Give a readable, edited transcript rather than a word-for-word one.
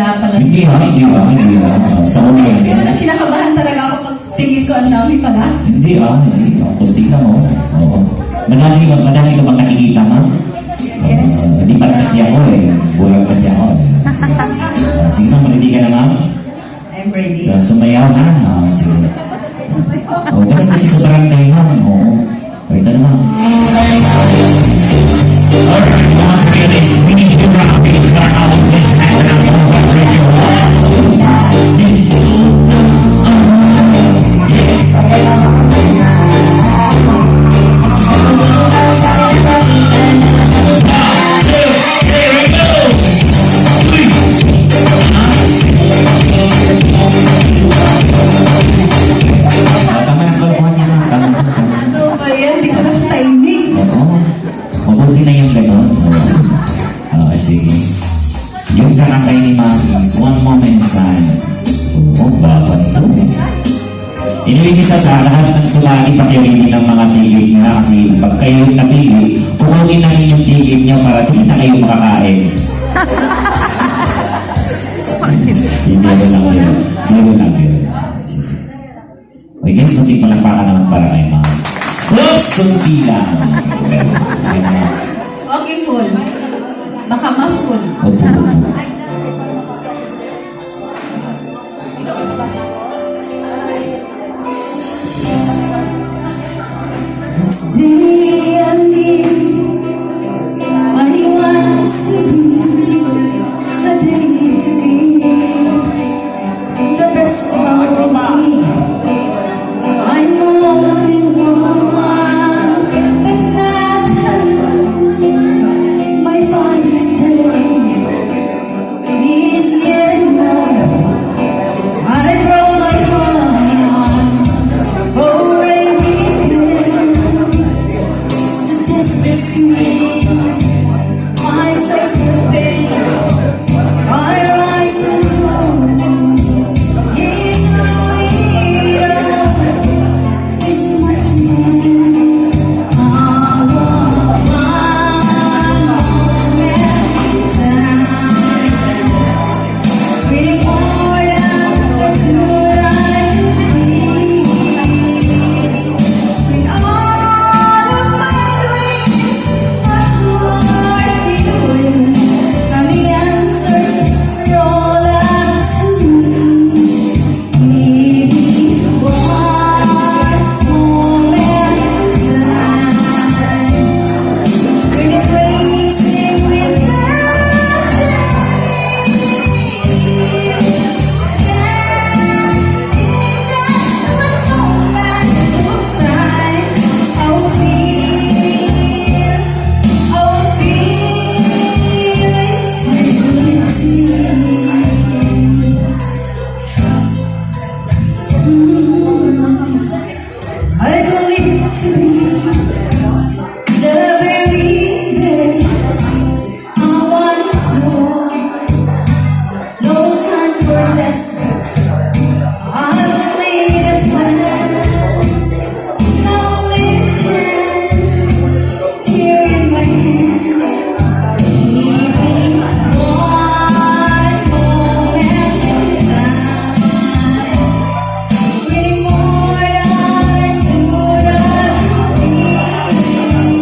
Kaya pala. Hindi ha. Sa una yan. Kasi kinakabahan talaga ako pag tingin ko ang dami pala. Hindi hindi. Kunti lang Oo. Madami ka bang nakikita, ma'am? Yes. Hindi pa kasi ako Bulag kasi ako sige ma'am, ready ka na ma'am? I'm ready. Sumayaw na. Sige. Ganun kasi sa barangay ma'am. Ito na ma'am. Alright, mga spirits, we need to rock it. Rock out with National Rock Radio. Tama na kalokohan niya ma'am. Tama. Ano ba yan? Hindi ko nakatiming. Mabuti na yung gano'n. Sige. Yung karangay ni ma'am is one moment time. Baba ito. Iniwigisa sa lahat ng sulani pakiulit ng mga tigil niya kasi pag kayo napili, kukunin na rin yung tigil niya para di na kayo makakain. Hindi lang yun. Sige. Okay guys, kunti palakpakan naman para kay ma'am. Oops! Kunti lang. Okay, full. Baka ma-full. Opo.